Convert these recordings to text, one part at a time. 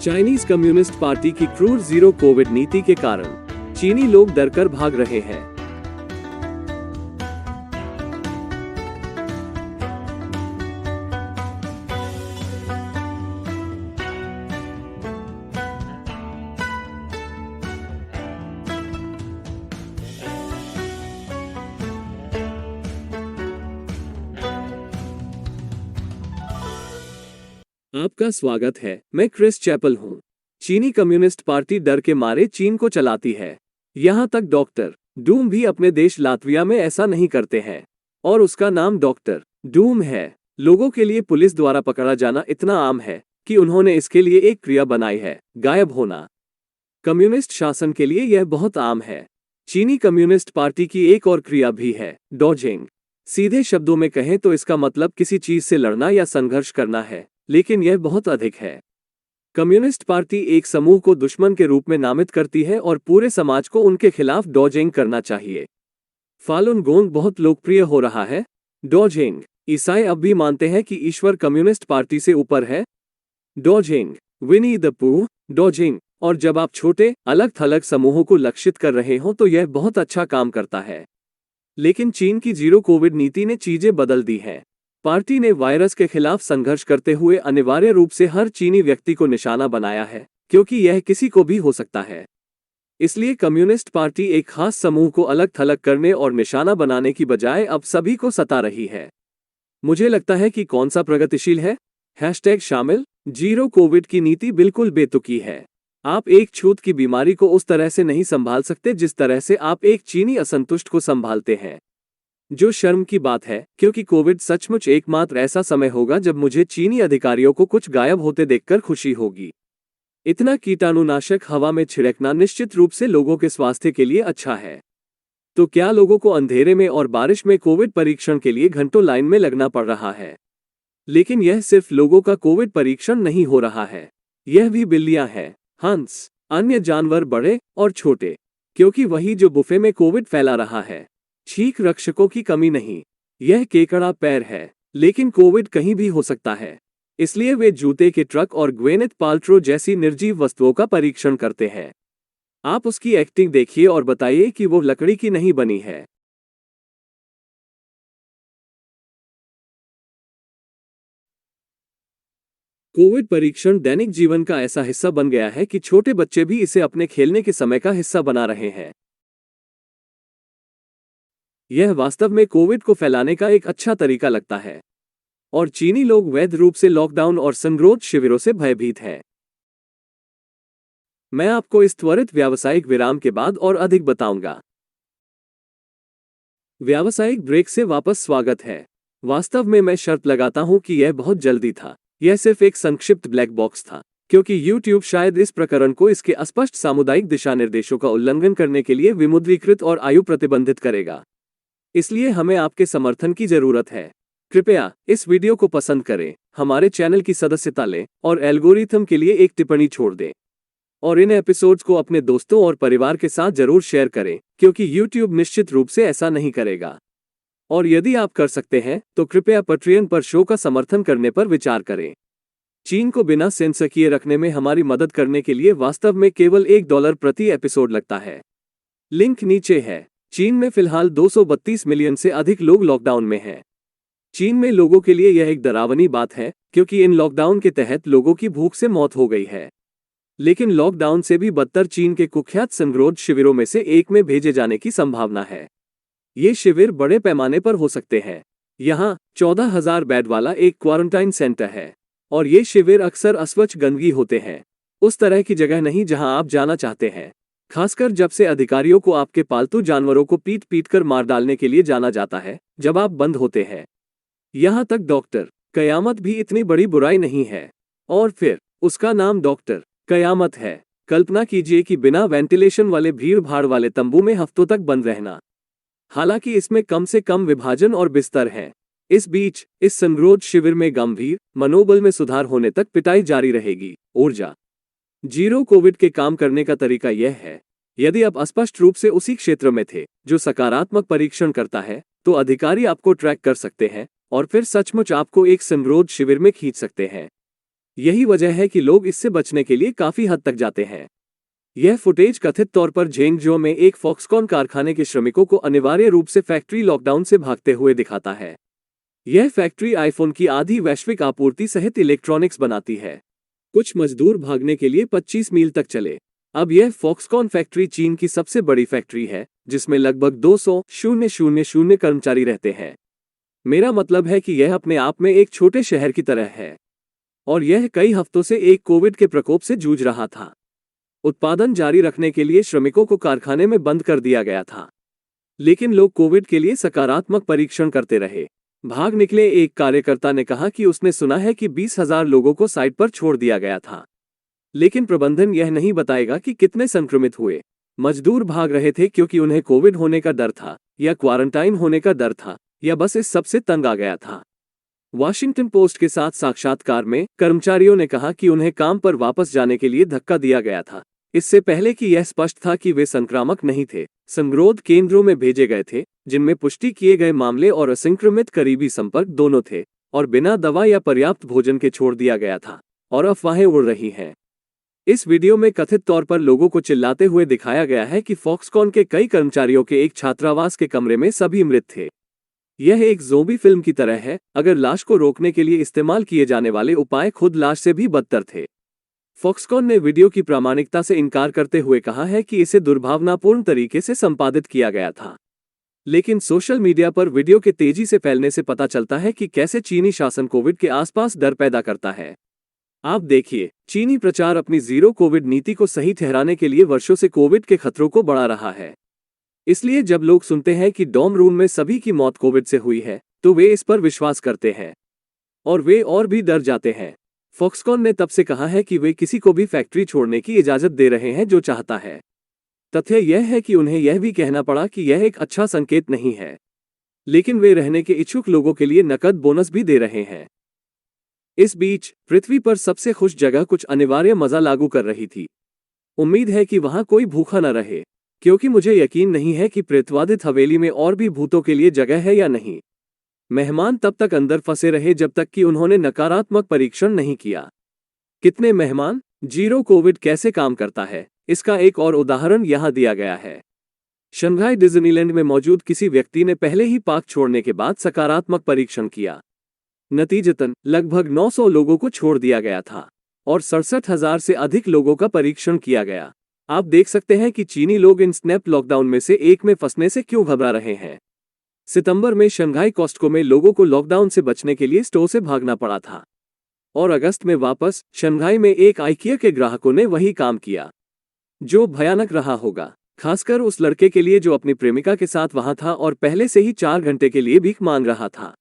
Chinese communist party की क्रूर zero Covid नीति के कारण चीनी लोग डरकर भाग रहे हैं। आपका स्वागत है। मैं क्रिस चैपल हूँ। चीनी कम्युनिस्ट पार्टी डर के मारे चीन को चलाती है। यहाँ तक डॉक्टर डूम भी अपने देश लातविया में ऐसा नहीं करते हैं और उसका नाम डॉक्टर डूम है। लोगों के लिए पुलिस द्वारा पकड़ा जाना इतना आम है कि उन्होंने इसके लिए एक क्रिया बनाई है, गायब होना। कम्युनिस्ट शासन के लिए यह बहुत आम है। चीनी कम्युनिस्ट पार्टी की एक और क्रिया भी है, डॉजिंग। सीधे शब्दों में कहें तो इसका मतलब किसी चीज से लड़ना या संघर्ष करना है, लेकिन यह बहुत अधिक है। कम्युनिस्ट पार्टी एक समूह को दुश्मन के रूप में नामित करती है और पूरे समाज को उनके खिलाफ डॉजिंग करना चाहिए। फालुन गोंग बहुत लोकप्रिय हो रहा है। डॉजिंग। ईसाई अब भी मानते हैं कि ईश्वर कम्युनिस्ट पार्टी से ऊपर है। Dodging. Winnie the Pooh. Dodging. और जब आप छोटे अलग थलग समूहों को लक्षित कर रहे हो तो यह बहुत अच्छा काम करता है। लेकिन चीन की जीरो कोविड नीति ने चीजें बदल दी हैं। पार्टी ने वायरस के खिलाफ संघर्ष करते हुए अनिवार्य रूप से हर चीनी व्यक्ति को निशाना बनाया है, क्योंकि यह किसी को भी हो सकता है। इसलिए कम्युनिस्ट पार्टी एक खास समूह को अलग थलग करने और निशाना बनाने की बजाय अब सभी को सता रही है। मुझे लगता है कि कौन सा प्रगतिशील है। हैशटैग शामिल। जीरो कोविड की नीति बिल्कुल बेतुकी है। आप एक छूत की बीमारी को उस तरह से नहीं संभाल सकते जिस तरह से आप एक चीनी असंतुष्ट को संभालते हैं। जो शर्म की बात है, क्योंकि कोविड सचमुच एकमात्र ऐसा समय होगा जब मुझे चीनी अधिकारियों को कुछ गायब होते देखकर खुशी होगी। इतना कीटाणुनाशक हवा में छिड़कना निश्चित रूप से लोगों के स्वास्थ्य के लिए अच्छा है। तो क्या लोगों को अंधेरे में और बारिश में कोविड परीक्षण के लिए घंटों लाइन में लगना पड़ रहा है? लेकिन यह सिर्फ लोगों का कोविड परीक्षण नहीं हो रहा है। यह भी बिल्लियां हैं, हंस, अन्य जानवर बड़े और छोटे, क्योंकि वही जो बुफे में कोविड फैला रहा है। छींक रक्षकों की कमी नहीं। यह केकड़ा पैर है, लेकिन कोविड कहीं भी हो सकता है। इसलिए वे जूते के ट्रक और ग्वेनेथ पाल्ट्रो जैसी निर्जीव वस्तुओं का परीक्षण करते हैं। आप उसकी एक्टिंग देखिए और बताइए कि वो लकड़ी की नहीं बनी है। कोविड परीक्षण दैनिक जीवन का ऐसा हिस्सा बन गया है कि छोटे बच्चे भी इसे अपने खेलने के समय का हिस्सा बना रहे हैं। यह वास्तव में कोविड को फैलाने का एक अच्छा तरीका लगता है और चीनी लोग वैध रूप से लॉकडाउन और संगरोध शिविरों से भयभीत हैं। मैं आपको इस त्वरित व्यावसायिक विराम के बाद और अधिक बताऊंगा। व्यावसायिक ब्रेक से वापस स्वागत है। वास्तव में मैं शर्त लगाता हूं कि यह बहुत जल्दी था। यह सिर्फ एक संक्षिप्त ब्लैक बॉक्स था, क्योंकि YouTube शायद इस प्रकरण को इसके अस्पष्ट सामुदायिक दिशा निर्देशों का उल्लंघन करने के लिए विमुद्रीकृत और आयु प्रतिबंधित करेगा। इसलिए हमें आपके समर्थन की जरूरत है। कृपया इस वीडियो को पसंद करें, हमारे चैनल की सदस्यता लें और एल्गोरिथम के लिए एक टिप्पणी छोड़ दें। और इन एपिसोड्स को अपने दोस्तों और परिवार के साथ जरूर शेयर करें, क्योंकि YouTube निश्चित रूप से ऐसा नहीं करेगा। और यदि आप कर सकते हैं तो कृपया पैट्रियन पर शो का समर्थन करने पर विचार करें। चीन को बिना सेंसर किए रखने में हमारी मदद करने के लिए वास्तव में केवल $1 प्रति एपिसोड लगता है। लिंक नीचे है। चीन में फिलहाल 232 मिलियन से अधिक लोग लॉकडाउन में हैं। चीन में लोगों के लिए यह एक डरावनी बात है, क्योंकि इन लॉकडाउन के तहत लोगों की भूख से मौत हो गई है। लेकिन लॉकडाउन से भी बदतर चीन के कुख्यात संगरोध शिविरों में से एक में भेजे जाने की संभावना है। ये शिविर बड़े पैमाने पर हो सकते हैं। यहाँ 14,000 बेड वाला एक क्वारंटाइन सेंटर है और ये शिविर अक्सर अस्वच्छ गंदगी होते हैं। उस तरह की जगह नहीं जहां आप जाना चाहते हैं, खासकर जब से अधिकारियों को आपके पालतू जानवरों को पीट पीट कर मार डालने के लिए जाना जाता है जब आप बंद होते हैं। यहाँ तक डॉक्टर कयामत भी इतनी बड़ी बुराई नहीं है। और फिर उसका नाम डॉक्टर कयामत है। कल्पना कीजिए कि बिना वेंटिलेशन वाले भीड़ भाड़ वाले तंबू में हफ्तों तक बंद रहना। हालांकि इसमें कम से कम विभाजन और बिस्तर हैं। इस बीच इस संगरोध शिविर में गंभीर मनोबल में सुधार होने तक पिटाई जारी रहेगी। ऊर्जा जीरो कोविड के काम करने का तरीका यह है, यदि आप अस्पष्ट रूप से उसी क्षेत्र में थे जो सकारात्मक परीक्षण करता है, तो अधिकारी आपको ट्रैक कर सकते हैं और फिर सचमुच आपको एक संगरोध शिविर में खींच सकते हैं। यही वजह है कि लोग इससे बचने के लिए काफी हद तक जाते हैं। यह फुटेज कथित तौर पर झेंगजो में एक फॉक्सकॉन कारखाने के श्रमिकों को अनिवार्य रूप से फैक्ट्री लॉकडाउन से भागते हुए दिखाता है। यह फैक्ट्री आईफोन की आधी वैश्विक आपूर्ति सहित इलेक्ट्रॉनिक्स बनाती है। कुछ मजदूर भागने के लिए 25 मील तक चले। अब यह फॉक्सकॉन फैक्ट्री चीन की सबसे बड़ी फैक्ट्री है, जिसमें लगभग 200,000 कर्मचारी रहते हैं। मेरा मतलब है कि यह अपने आप में एक छोटे शहर की तरह है, और यह कई हफ्तों से एक कोविड के प्रकोप से जूझ रहा था। उत्पादन जारी रखने के लिए श्रमिकों को कारखाने में बंद कर दिया गया था, लेकिन लोग कोविड के लिए सकारात्मक परीक्षण करते रहे। भाग निकले एक कार्यकर्ता ने कहा कि उसने सुना है कि 20,000 लोगों को साइट पर छोड़ दिया गया था, लेकिन प्रबंधन यह नहीं बताएगा कि कितने संक्रमित हुए। मजदूर भाग रहे थे क्योंकि उन्हें कोविड होने का डर था, या क्वारंटाइन होने का डर था, या बस इस सबसे तंग आ गया था। वॉशिंगटन पोस्ट के साथ साक्षात्कार में कर्मचारियों ने कहा कि उन्हें काम पर वापस जाने के लिए धक्का दिया गया था, इससे पहले कि यह स्पष्ट था कि वे संक्रामक नहीं थे। संगरोध केंद्रों में भेजे गए थे, जिनमें पुष्टि किए गए मामले और असंक्रमित करीबी संपर्क दोनों थे, और बिना दवा या पर्याप्त भोजन के छोड़ दिया गया था, और अफवाहें उड़ रही हैं। इस वीडियो में कथित तौर पर लोगों को चिल्लाते हुए दिखाया गया है कि फॉक्सकॉन के कई कर्मचारियों के एक छात्रावास के कमरे में सभी मृत थे। यह एक ज़ोंबी फिल्म की तरह है, अगर लाश को रोकने के लिए इस्तेमाल किए जाने वाले उपाय खुद लाश से भी बदतर थे। फॉक्सकॉन ने वीडियो की प्रामाणिकता से इनकार करते हुए कहा है कि इसे दुर्भावनापूर्ण तरीके से संपादित किया गया था, लेकिन सोशल मीडिया पर वीडियो के तेजी से फैलने से पता चलता है कि कैसे चीनी शासन कोविड के आसपास डर पैदा करता है। आप देखिए, चीनी प्रचार अपनी जीरो कोविड नीति को सही ठहराने के लिए वर्षों से कोविड के खतरों को बढ़ा रहा है। इसलिए जब लोग सुनते हैं कि डॉर्म रूम में सभी की मौत कोविड से हुई है, तो वे इस पर विश्वास करते हैं, और वे और भी डर जाते हैं। फॉक्सकॉन ने तब से कहा है कि वे किसी को भी फैक्ट्री छोड़ने की इजाजत दे रहे हैं जो चाहता है। तथ्य यह है कि उन्हें यह भी कहना पड़ा कि यह एक अच्छा संकेत नहीं है, लेकिन वे रहने के इच्छुक लोगों के लिए नकद बोनस भी दे रहे हैं। इस बीच पृथ्वी पर सबसे खुश जगह कुछ अनिवार्य मजा लागू कर रही थी। उम्मीद है कि वहां कोई भूखा न रहे, क्योंकि मुझे यकीन नहीं है कि प्रेतवादित हवेली में और भी भूतों के लिए जगह है या नहीं। मेहमान तब तक अंदर फंसे रहे जब तक कि उन्होंने नकारात्मक परीक्षण नहीं किया। कितने मेहमान? जीरो कोविड कैसे काम करता है, इसका एक और उदाहरण यहाँ दिया गया है। शंघाई डिज्नीलैंड में मौजूद किसी व्यक्ति ने पहले ही पार्क छोड़ने के बाद सकारात्मक परीक्षण किया। नतीजतन लगभग 900 लोगों को छोड़ दिया गया था, और 67,000 से अधिक लोगों का परीक्षण किया गया। आप देख सकते हैं कि चीनी लोग इन स्नैप लॉकडाउन में से एक में फंसने से क्यों घबरा रहे हैं। सितंबर में शंघाई कॉस्टको में लोगों को लॉकडाउन से बचने के लिए स्टोर से भागना पड़ा था, और अगस्त में वापस शंघाई में एक आइकिया के ग्राहकों ने वही काम किया, जो भयानक रहा होगा, खासकर उस लड़के के लिए जो अपनी प्रेमिका के साथ वहां था और पहले से ही 4 घंटे के लिए भीख मांग रहा था।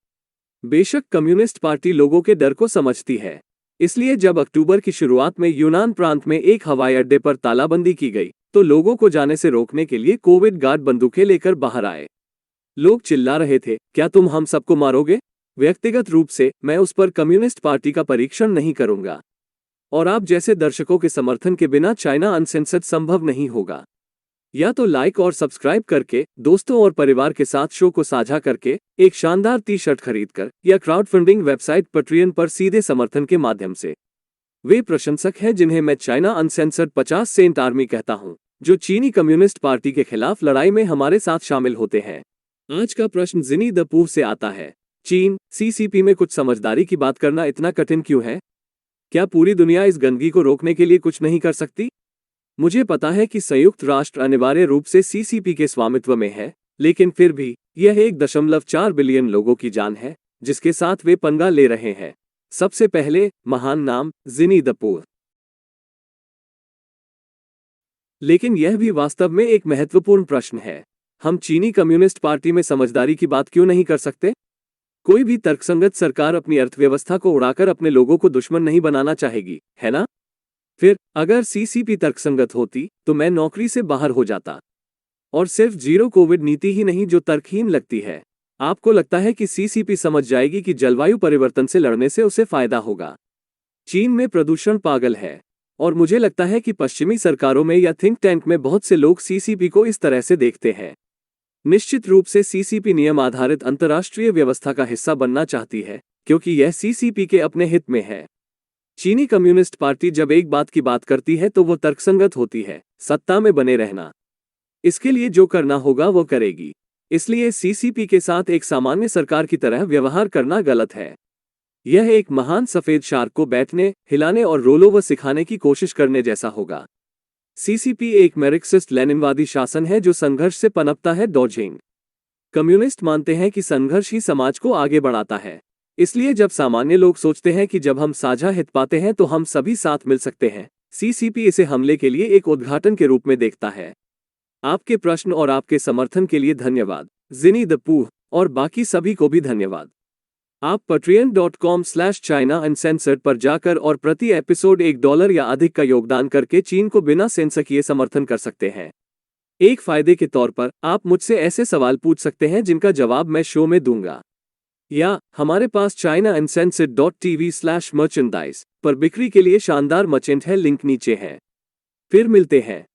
बेशक कम्युनिस्ट पार्टी लोगों के डर को समझती है, इसलिए जब अक्टूबर की शुरुआत में यूनान प्रांत में एक हवाई अड्डे पर तालाबंदी की गई, तो लोगों को जाने से रोकने के लिए कोविड गार्ड बंदूकें लेकर बाहर आए। लोग चिल्ला रहे थे, क्या तुम हम सबको मारोगे? व्यक्तिगत रूप से मैं उस पर कम्युनिस्ट पार्टी का परीक्षण नहीं करूंगा, और आप जैसे दर्शकों के समर्थन के बिना चाइना अनसेंसर्ड संभव नहीं होगा। या तो लाइक और सब्सक्राइब करके, दोस्तों और परिवार के साथ शो को साझा करके, एक शानदार टी शर्ट खरीदकर, या क्राउड फंडिंग वेबसाइट पेट्रियन पर सीधे समर्थन के माध्यम से। वे प्रशंसक हैं जिन्हें मैं चाइना अनसेंसर्ड 50 सेंट आर्मी कहता हूं, जो चीनी कम्युनिस्ट पार्टी के खिलाफ लड़ाई में हमारे साथ शामिल होते हैं। आज का प्रश्न जिनी द पूह से आता है। चीन सीसीपी में कुछ समझदारी की बात करना इतना कठिन क्यों है? क्या पूरी दुनिया इस गंदगी को रोकने के लिए कुछ नहीं कर सकती? मुझे पता है कि संयुक्त राष्ट्र अनिवार्य रूप से सीसीपी के स्वामित्व में है, लेकिन फिर भी यह 1.4 बिलियन लोगों की जान है जिसके साथ वे पंगा ले रहे हैं। सबसे पहले महान नाम जिनी द पूह। लेकिन यह भी वास्तव में एक महत्वपूर्ण प्रश्न है। हम चीनी कम्युनिस्ट पार्टी में समझदारी की बात क्यों नहीं कर सकते? कोई भी तर्कसंगत सरकार अपनी अर्थव्यवस्था को उड़ाकर अपने लोगों को दुश्मन नहीं बनाना चाहेगी, है ना? फिर अगर सीसीपी तर्कसंगत होती तो मैं नौकरी से बाहर हो जाता। और सिर्फ जीरो कोविड नीति ही नहीं जो तर्कहीन लगती है। आपको लगता है कि सीसीपी समझ जाएगी कि जलवायु परिवर्तन से लड़ने से उसे फायदा होगा? चीन में प्रदूषण पागल है, और मुझे लगता है कि पश्चिमी सरकारों में या थिंक टैंक में बहुत से लोग सीसीपी को इस तरह से देखते हैं। निश्चित रूप से सीसीपी नियम आधारित अंतर्राष्ट्रीय व्यवस्था का हिस्सा बनना चाहती है, क्योंकि यह सीसीपी के अपने हित में है। चीनी कम्युनिस्ट पार्टी जब एक बात की बात करती है तो वो तर्कसंगत होती है, सत्ता में बने रहना। इसके लिए जो करना होगा वो करेगी। इसलिए सीसीपी के साथ एक सामान्य सरकार की तरह व्यवहार करना गलत है। यह एक महान सफेद शार्क को बैठने, हिलाने और रोलोवर सिखाने की कोशिश करने जैसा होगा। सीसीपी एक मार्क्सिस्ट लेनिनवादी शासन है जो संघर्ष से पनपता है। डॉजिंग कम्युनिस्ट मानते हैं कि संघर्ष ही समाज को आगे बढ़ाता है। इसलिए जब सामान्य लोग सोचते हैं कि जब हम साझा हित पाते हैं तो हम सभी साथ मिल सकते हैं, सीसीपी इसे हमले के लिए एक उद्घाटन के रूप में देखता है। आपके प्रश्न और आपके समर्थन के लिए धन्यवाद। जिनी द पूह और बाकी सभी को भी धन्यवाद। आप patreon.com/China Uncensored पर जाकर और प्रति एपिसोड $1 या अधिक का योगदान करके चीन को बिना सेंसर किए समर्थन कर सकते हैं। एक फायदे के तौर पर आप मुझसे ऐसे सवाल पूछ सकते हैं जिनका जवाब मैं शो में दूंगा, या हमारे पास chinauncensored.tv/merchandise पर बिक्री के लिए शानदार मर्चेंट है, लिंक नीचे है। फिर मिलते हैं।